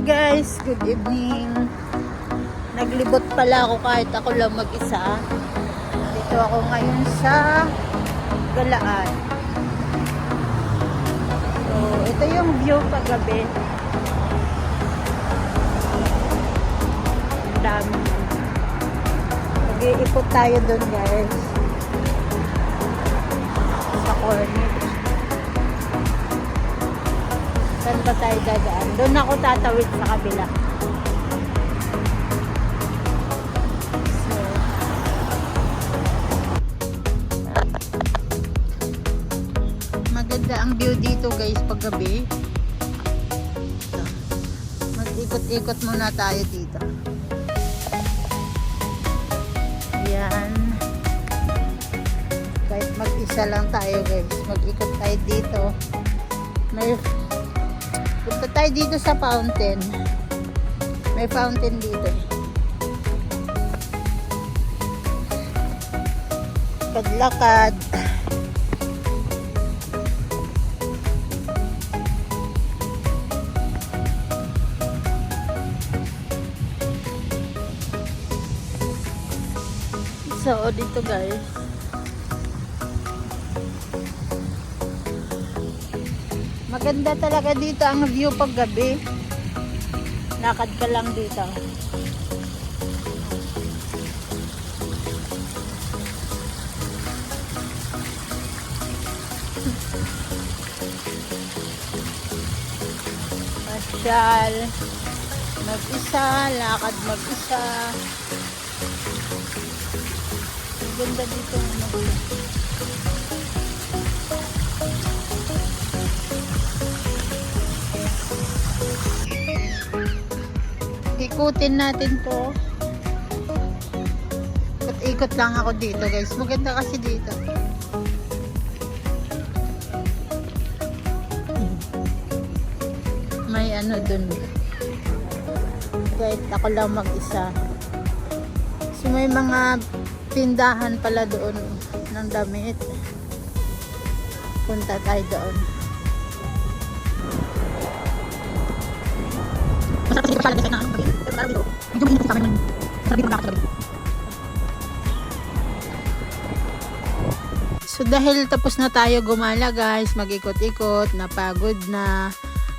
guys, good evening. Naglibot pala ako kahit ako lang mag-isa. Dito ako ngayon sa Galaan. So, ito yung view paggabi. Ang dami. Mag-iipot tayo dun guys. Sa corner. Saan ba tayo dadaan? Doon ako tatawid sa kabila. So, maganda ang view dito guys paggabi. So, mag-ikot-ikot muna tayo dito. Ayan. Kahit mag-isa lang tayo guys. Mag-ikot tayo dito. Punta tayo dito sa fountain. May fountain dito. Kadlakad. So, dito guys. Maganda talaga dito ang view pag gabi. Lakad ka lang dito. Pasyal. Mag-isa, lakad mag-isa. Ganda dito mag-isa. Ikutin natin to. Ikot lang ako dito guys. Maganda kasi dito. May ano dun. Kahit ako lang mag-isa. So may mga tindahan pala doon ng damit. Punta tayo doon. So dahil tapos na tayo gumala guys, mag-ikot-ikot, napagod na.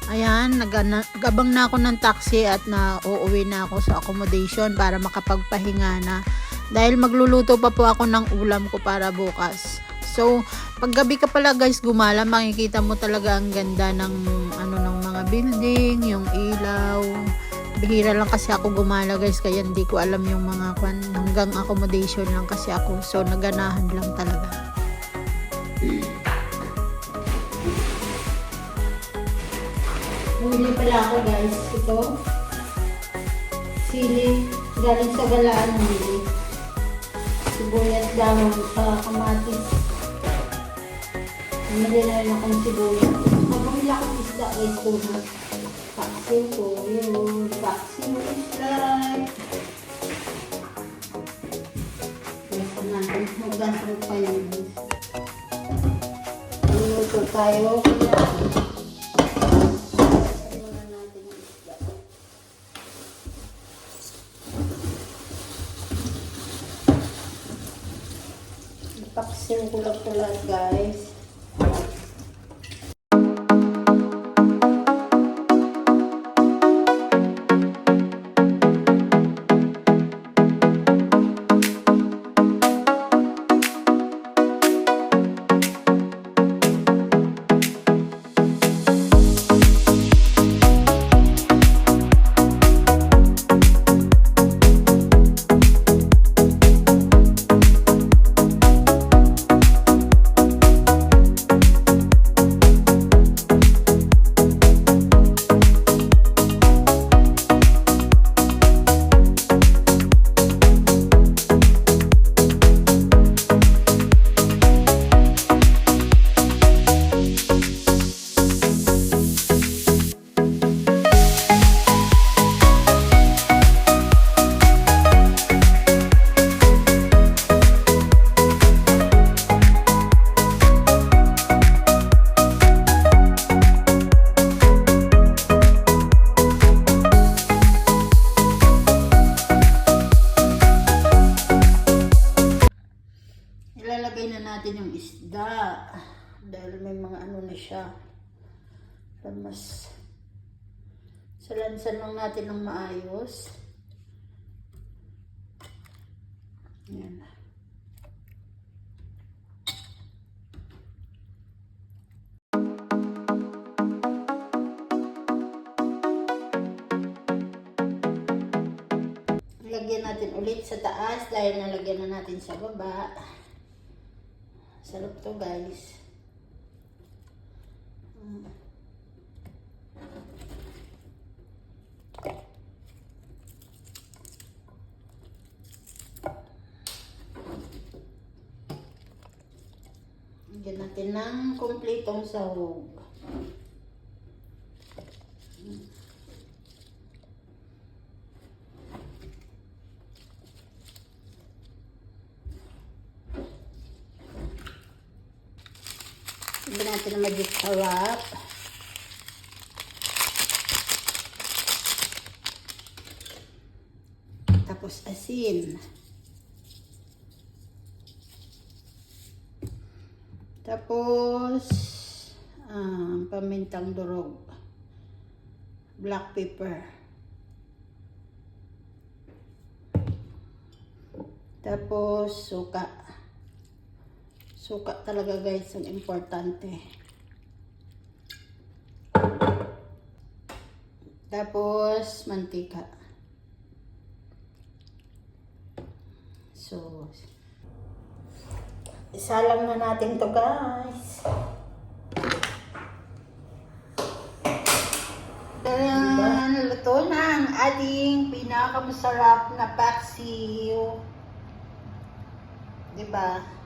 Ayan, nagabang na ako ng taxi at uuwi na ako sa accommodation para makapagpahinga na. Dahil magluluto pa po ako ng ulam ko para bukas. So, pag gabi ka pala guys gumala, makikita mo talaga ang ganda ng ng mga building, yung ilaw. Bihira lang kasi ako gumala guys, kaya hindi ko alam yung mga hanggang accommodation lang kasi ako. So, naganahan lang talaga. Bumili pala ako guys. Ito. Sili. Galing sa Galaan ng bili. Sibuyas dahon sa kamatis. Bumili na rin akong sibuyas. Bumili akong isda guys. Paksiw ko. Yun. Paksiw is life. Gusto natin. Magdasal pa yun guys. Luto tayo. Paksiw ko lang guys. isda. Dahil may mga ano na siya. Lamas. Salansan lang natin ng maayos. Yan. Lagyan natin ulit sa taas dahil nalagyan na natin sa baba. Sarap to guys. Lagyan natin ng kumpletong sahog. Lagyan natin ng magic sarap. Tapos asin. Tapos pamintang durog. Black pepper. Tapos suka. Suka talaga guys, ang importante. Tapos mantika. So, isa lang na natin to guys. Tadan! Naluto na ang ating pinakamasarap na paksiw. Diba?